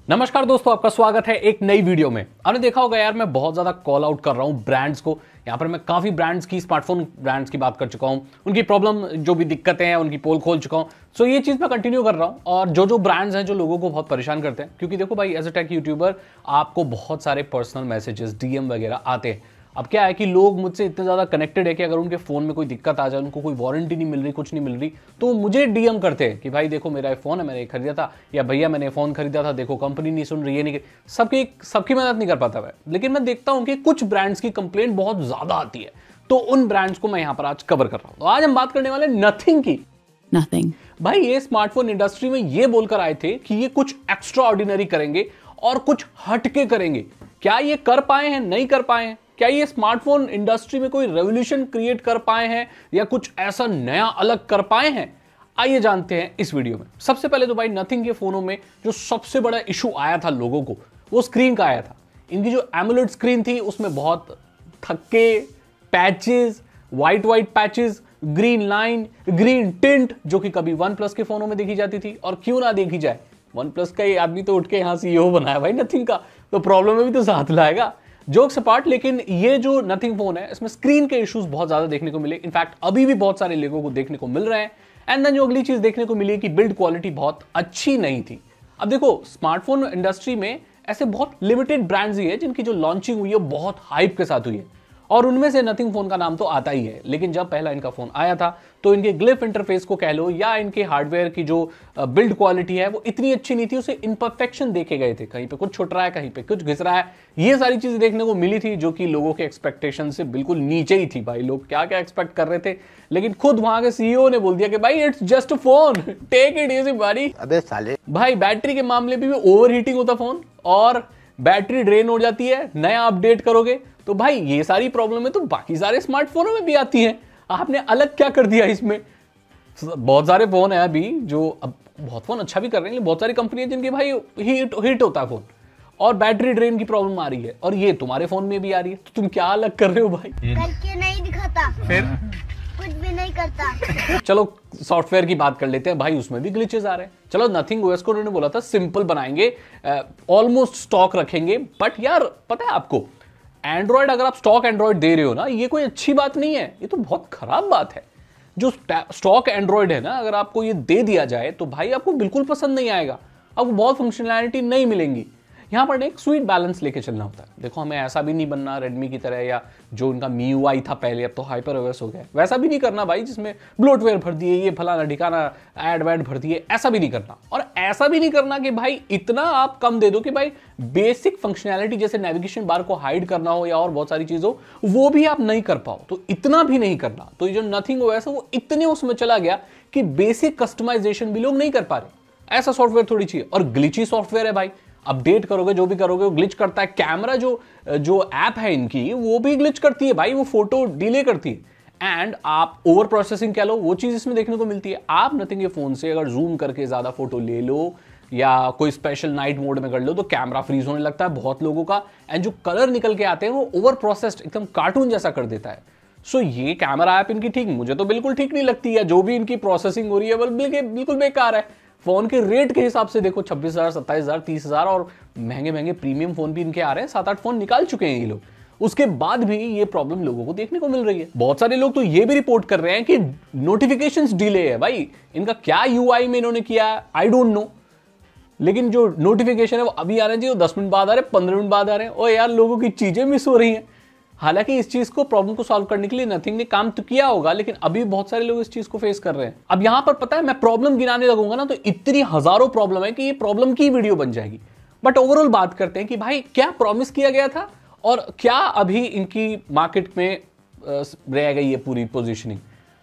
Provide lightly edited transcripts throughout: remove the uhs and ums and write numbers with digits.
नमस्कार दोस्तों, आपका स्वागत है एक नई वीडियो में। आपने देखा होगा यार, मैं बहुत ज्यादा कॉल आउट कर रहा हूं ब्रांड्स को। यहाँ पर मैं काफी ब्रांड्स की, स्मार्टफोन ब्रांड्स की बात कर चुका हूं, उनकी प्रॉब्लम जो भी दिक्कतें हैं उनकी पोल खोल चुका हूं। सो ये चीज मैं कंटिन्यू कर रहा हूं। और जो ब्रांड्स हैं जो लोगों को बहुत परेशान करते हैं, क्योंकि देखो भाई, एज अ टेक यूट्यूबर आपको बहुत सारे पर्सनल मैसेजेस, डीएम वगैरह आते हैं। अब क्या है कि लोग मुझसे इतने ज़्यादा कनेक्टेड है कि अगर उनके फ़ोन में कोई दिक्कत आ जाए, उनको कोई वारंटी नहीं मिल रही, कुछ नहीं मिल रही, तो मुझे डीएम करते हैं कि भाई देखो मेरा ये फ़ोन है, मैंने ये खरीदा था, या भैया मैंने फ़ोन खरीदा था, देखो कंपनी नहीं सुन रही है। नहीं, सबकी मदद नहीं कर पाता मैं, लेकिन मैं देखता हूँ कि कुछ ब्रांड्स की कंप्लेंट बहुत ज़्यादा आती है, तो उन ब्रांड्स को मैं यहाँ पर आज कवर कर रहा हूँ। तो आज हम बात करने वाले नथिंग की। Nothing. भाई ये स्मार्टफोन इंडस्ट्री में ये बोलकर आए थे कि ये कुछ एक्स्ट्रा ऑर्डिनरी करेंगे और कुछ हटके करेंगे। क्या ये कर पाए हैं? नहीं कर पाए हैं। क्या ये स्मार्टफोन इंडस्ट्री में कोई रेवोल्यूशन क्रिएट कर पाए हैं या कुछ ऐसा नया अलग कर पाए हैं? आइए जानते हैं इस वीडियो में। सबसे पहले तो भाई, नथिंग के फोनों में जो सबसे बड़ा इशू आया था लोगों को, वो स्क्रीन का आया था। इनकी जो एमोलेड स्क्रीन थी उसमें बहुत थक्के, patches, white patches, green line, green tint, जो कि कभी वन प्लस के फोनों में देखी जाती थी। और क्यों ना देखी जाए, वन प्लस का ये आदमी तो उठ के यहां सीईओ बनाया भाई नथिंग का, तो प्रॉब्लम में भी तो साथ लाएगा। जोक्स अपार्ट, लेकिन ये जो नथिंग फोन है इसमें स्क्रीन के इश्यूज बहुत ज्यादा देखने को मिले। इनफैक्ट अभी भी बहुत सारे लोगों को देखने को मिल रहे हैं। एंड देन जो अगली चीज देखने को मिली कि बिल्ड क्वालिटी बहुत अच्छी नहीं थी। अब देखो, स्मार्टफोन इंडस्ट्री में ऐसे बहुत लिमिटेड ब्रांड्स ही है जिनकी जो लॉन्चिंग हुई है बहुत हाइप के साथ हुई है, और उनमें से नथिंग फोन का नाम तो आता ही है। लेकिन जब पहला इनका फोन आया था तो इनके ग्लिफ इंटरफेस को कह लो या इनके हार्डवेयर की जो बिल्ड क्वालिटी है वो इतनी अच्छी नहीं थी। उसे इम्परफेक्शन देखे गए थे, कहीं पे कुछ छुट रहा है, कहीं पे कुछ घिस रहा है। ये सारी चीजें देखने को मिली थी जो कि लोगों के एक्सपेक्टेशन से बिल्कुल नीचे ही थी। भाई लोग क्या क्या एक्सपेक्ट कर रहे थे, लेकिन खुद वहां के सीईओ ने बोल दिया कि भाई it's just a phone, take it easy भाई। अबे साले भाई बैटरी के मामले में भी ओवर हीटिंग होता फोन, और बैटरी ड्रेन हो जाती है, नया अपडेट करोगे तो भाई ये सारी प्रॉब्लम है तो बाकी सारे स्मार्टफोनों में भी आती है। आपने अलग क्या कर दिया इसमें? बहुत सारे फोन है अभी जो, अब बहुत फोन अच्छा भी कर रहे हैं, बहुत सारी कंपनियां जिनकी भाई हिट होता है फोन और बैटरी ड्रेन की प्रॉब्लम आ रही है, और ये तुम्हारे फोन में भी आ रही है, तो तुम क्या अलग कर रहे हो भाई? करके नहीं दिखाता, फिर कुछ भी नहीं करता। चलो सॉफ्टवेयर की बात कर लेते हैं भाई, उसमें भी ग्लिचेस आ रहे हैं। चलो नथिंग ओएस को उन्होंने बोला था सिंपल बनाएंगे, ऑलमोस्ट स्टॉक रखेंगे, बट यार पता है आपको, एंड्रॉयड अगर आप स्टॉक एंड्रॉयड दे रहे हो ना, ये कोई अच्छी बात नहीं है, ये तो बहुत खराब बात है। जो स्टॉक एंड्रॉयड है ना, अगर आपको ये दे दिया जाए तो भाई आपको बिल्कुल पसंद नहीं आएगा, आपको बहुत फंक्शनैलिटी नहीं मिलेंगी। यहाँ पर एक स्वीट बैलेंस लेके चलना होता है। देखो, हमें ऐसा भी नहीं बनना रेडमी की तरह, या जो उनका MIUI था पहले, अब तो हाइपर ओएस हो गया, वैसा भी नहीं करना भाई जिसमें ब्लोटवेयर भर दिए, ये फलाना ठिकाना एड वैड भर दिए, ऐसा भी नहीं करना। और ऐसा भी नहीं करना कि भाई इतना आप कम दे दो कि भाई बेसिक फंक्शनैलिटी जैसे नेविगेशन बार को हाइड करना हो या और बहुत सारी चीज हो, वो भी आप नहीं कर पाओ, तो इतना भी नहीं करना। तो ये जो नथिंग ओएस है वो इतने उसमें चला गया कि बेसिक कस्टमाइजेशन भी लोग नहीं कर पा रहे। ऐसा सॉफ्टवेयर थोड़ी चाहिए। और ग्लिची सॉफ्टवेयर है भाई, अपडेट करोगे जो भी करोगे वो ग्लिच करता है। कैमरा जो ऐप है इनकी वो भी ग्लिच करती है भाई, वो फोटो डिले करती है। एंड आप ओवर प्रोसेसिंग कह लो, वो चीज इसमें देखने को मिलती है। आप नथिंग के फोन से अगर जूम करके ज्यादा फोटो ले लो या कोई स्पेशल नाइट मोड में कर लो तो कैमरा फ्रीज होने लगता है बहुत लोगों का, एंड जो कलर निकल के आते हैं वो ओवर प्रोसेस्ड एकदम कार्टून जैसा कर देता है। सो ये कैमरा ऐप इनकी ठीक, मुझे तो बिल्कुल ठीक नहीं लगती है। जो भी इनकी प्रोसेसिंग हो रही है बिल्कुल बेकार है। फोन के रेट के हिसाब से देखो, 26,000, 27,000, 30,000, और महंगे प्रीमियम फोन भी इनके आ रहे हैं। 7-8 फोन निकाल चुके हैं ये लोग, उसके बाद भी ये प्रॉब्लम लोगों को देखने को मिल रही है। बहुत सारे लोग तो ये भी रिपोर्ट कर रहे हैं कि नोटिफिकेशंस डिले है। भाई इनका क्या यूआई में इन्होंने किया है आई डोंट नो, लेकिन जो नोटिफिकेशन है वो अभी आ रहे हैं, 10 मिनट बाद आ रहे हैं, 15 मिनट बाद आ रहे हैं। और यार लोगों की चीजें मिस हो रही हैं। हालांकि इस चीज को, प्रॉब्लम को सॉल्व करने के लिए नथिंग ने काम तो किया होगा, लेकिन अभी बहुत सारे लोग इस चीज को फेस कर रहे हैं। अब यहां पर पता है, मैं प्रॉब्लम गिनाने लगूंगा ना तो इतनी हजारों प्रॉब्लम है कि ये प्रॉब्लम की वीडियो बन जाएगी। बट ओवरऑल बात करते हैं कि भाई क्या प्रॉमिस किया गया था और क्या अभी इनकी मार्केट में रह गई है पूरी पोजिशनिंग।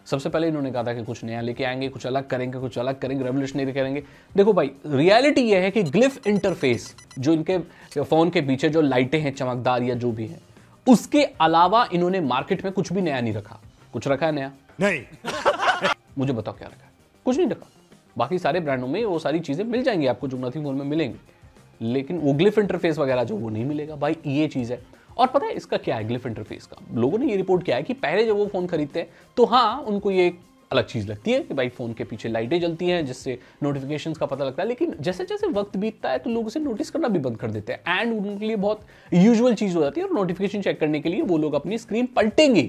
सबसे पहले इन्होंने कहा था कि कुछ नया लेके आएंगे, कुछ अलग करेंगे, रेवोल्यूशनरी करेंगे। देखो भाई, रियलिटी यह है कि ग्लिफ इंटरफेस, जो इनके फोन के पीछे जो लाइटें हैं चमकदार या जो भी है, उसके अलावा इन्होंने मार्केट में कुछ भी नया नहीं रखा। कुछ रखा है नया? नहीं। मुझे बताओ क्या रखा है? कुछ नहीं रखा। बाकी सारे ब्रांडों में वो सारी चीजें मिल जाएंगी आपको जो नथिंग फोन में मिलेंगी, लेकिन वो ग्लिफ इंटरफेस वगैरह जो वो नहीं मिलेगा भाई, ये चीज है। और पता है इसका क्या है ग्लिफ इंटरफेस का? लोगों ने ये रिपोर्ट किया है कि पहले जब वो फोन खरीदते हैं तो हाँ उनको ये अलग चीज लगती है कि भाई फोन के पीछे लाइटें जलती हैं जिससे नोटिफिकेशंस का पता लगता है, लेकिन जैसे जैसे वक्त बीतता है तो लोग उसे नोटिस करना भी बंद कर देते हैं एंड उनके लिए बहुत यूजुअल चीज हो जाती है और नोटिफिकेशन चेक करने के लिए वो लोग अपनी स्क्रीन पलटेंगे।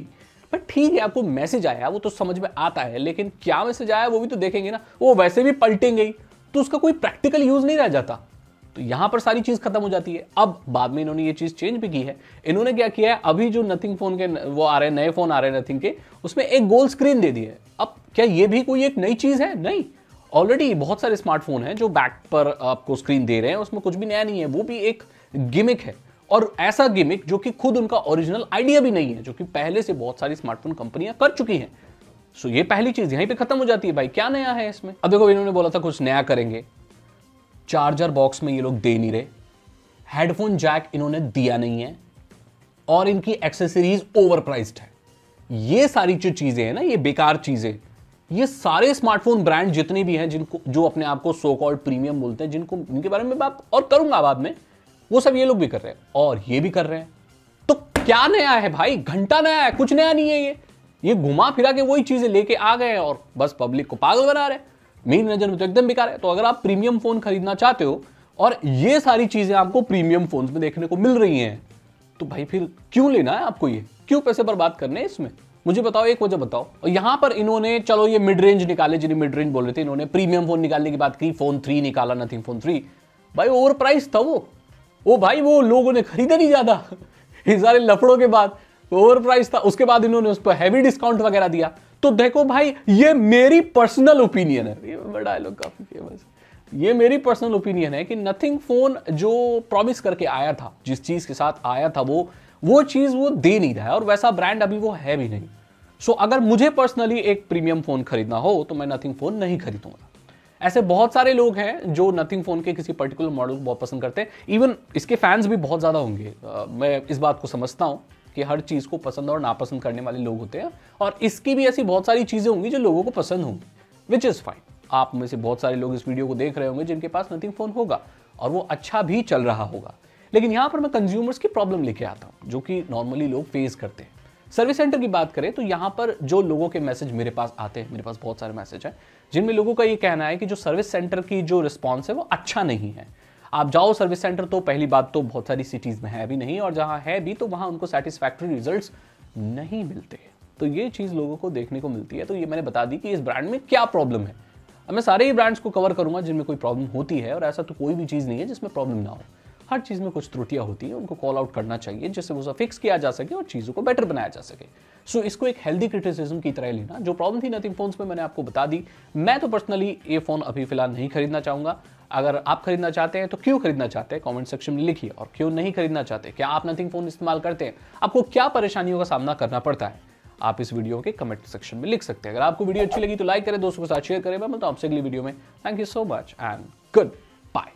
बट ठीक है, आपको मैसेज आया वो तो समझ में आता है, लेकिन क्या मैसेज आया वो भी तो देखेंगे ना, वो वैसे भी पलटेंगे ही, तो उसका कोई प्रैक्टिकल यूज नहीं रह जाता। तो यहां पर सारी चीज खत्म हो जाती है। अब बाद में इन्होंने ये चीज चेंज भी की है। इन्होंने क्या किया है, अभी जो नथिंग फोन के वो आ रहे हैं, नए फोन आ रहे हैं नथिंग के, उसमें एक गोल स्क्रीन दे दी है। अब क्या ये भी कोई एक नई चीज है? नहीं, ऑलरेडी बहुत सारे स्मार्टफोन हैं जो बैक पर आपको स्क्रीन दे रहे हैं, उसमें कुछ भी नया नहीं है, वो भी एक गिमिक है। और ऐसा गिमिक जो कि खुद उनका ओरिजिनल आइडिया भी नहीं है, जो कि पहले से बहुत सारी स्मार्टफोन कंपनियां कर चुकी हैं। सो ये पहली चीज यहीं पे खत्म हो जाती है। भाई क्या नया है इसमें? अब देखो, इन्होंने बोला था कुछ नया करेंगे, चार्जर बॉक्स में ये लोग दे नहीं रहे, हेडफोन जैक इन्होंने दिया नहीं है, और इनकी एक्सेसरीज ओवर प्राइस्ड है। ये सारी जो चीजें हैं ना, ये बेकार चीजें, ये सारे स्मार्टफोन ब्रांड जितने भी हैं, जिनको जो अपने आप को सो कॉल्ड प्रीमियम बोलते हैं, जिनको इनके बारे में बात और करूंगा बाद में, वो सब ये लोग भी कर रहे हैं और ये भी कर रहे हैं। तो क्या नया है भाई? घंटा नया है, कुछ नया नहीं है। ये घुमा फिरा के वही चीजें लेके आ गए और बस पब्लिक को पागल बना रहे हैं। मेरी नजर में तो एकदम बेकार है। तो अगर आप प्रीमियम फोन खरीदना चाहते हो और ये सारी चीजें आपको प्रीमियम फोन में देखने को मिल रही हैं, तो भाई फिर क्यों लेना है आपको? ये क्यों पैसे बर्बाद करने हैं इसमें? मुझे बताओ, एक वजह बताओ। और यहां पर इन्होंने चलो ये मिड रेंज निकाले, जिन्हें मिड रेंज बोल रहे थे, इन्होंने प्रीमियम फोन निकालने की बात की, फोन 3 निकाला, नथिंग फोन 3। भाई ओवर प्राइस था वो भाई वो लोगों ने खरीदा नहीं ज्यादा इस सारे लफड़ों के बाद, ओवर प्राइस था। उसके बाद इन्होंने उस पर हैवी डिस्काउंट वगैरह दिया। तो देखो भाई, ये मेरी पर्सनल ओपिनियन है, ये डायलॉग काफी फेमस, ये मेरी पर्सनल ओपिनियन है कि नथिंग फोन जो प्रॉमिस करके आया था, जिस चीज के साथ आया था, वो चीज वो दे नहीं रहा है, और वैसा ब्रांड अभी वो है भी नहीं। सो अगर मुझे पर्सनली एक प्रीमियम फोन खरीदना हो तो मैं नथिंग फोन नहीं खरीदूंगा। ऐसे बहुत सारे लोग हैं जो नथिंग फोन के किसी पर्टिकुलर मॉडल को बहुत पसंद करते हैं, इवन इसके फैंस भी बहुत ज्यादा होंगे। मैं इस बात को समझता हूं कि हर चीज को पसंद और नापसंद करने वाले लोग होते हैं, और इसकी भी ऐसी बहुत सारी चीजें होंगी जो लोगों को पसंद होंगी, विच इज फाइन। आप में से बहुत सारे लोग इस वीडियो को देख रहे होंगे जिनके पास नथिंग फोन होगा और वो अच्छा भी चल रहा होगा। लेकिन यहां पर मैं कंज्यूमर्स की प्रॉब्लम लेके आता हूं, जो कि नॉर्मली लोग फेस करते हैं। सर्विस सेंटर की बात करें तो यहां पर जो लोगों के मैसेज मेरे पास आते हैं, मेरे पास बहुत सारे मैसेज हैं जिनमें लोगों का ये कहना है कि जो सर्विस सेंटर की जो रिस्पॉन्स है वो अच्छा नहीं है। आप जाओ सर्विस सेंटर तो पहली बात तो बहुत सारी सिटीज में है भी नहीं, और जहां है भी तो वहां उनको सेटिस्फैक्टरी रिजल्ट्स नहीं मिलते। तो ये चीज लोगों को देखने को मिलती है। तो ये मैंने बता दी कि इस ब्रांड में क्या प्रॉब्लम है। अब मैं सारे ही ब्रांड्स को कवर करूंगा जिनमें कोई प्रॉब्लम होती है, और ऐसा तो कोई भी चीज नहीं है जिसमें प्रॉब्लम ना हो। हर चीज में कुछ त्रुटियां होती है, उनको कॉल आउट करना चाहिए जिससे वो फिक्स किया जा सके और चीजों को बेटर बनाया जा सके। सो इसको एक हेल्दी क्रिटिसिज्म की तरह लेना। जो प्रॉब्लम थी नथिंग फोन्स में मैंने आपको बता दी। मैं तो पर्सनली ये फोन अभी फिलहाल नहीं खरीदना चाहूंगा। अगर आप खरीदना चाहते हैं तो क्यों खरीदना चाहते हैं कमेंट सेक्शन में लिखिए, और क्यों नहीं खरीदना चाहते, क्या आप नथिंग फोन इस्तेमाल करते हैं, आपको क्या परेशानियों का सामना करना पड़ता है, आप इस वीडियो के कमेंट सेक्शन में लिख सकते हैं। अगर आपको वीडियो अच्छी लगी तो लाइक करें, दोस्तों के साथ शेयर करें। मैं मिलता हूं आपसे अगली वीडियो में। Thank you so much and good bye.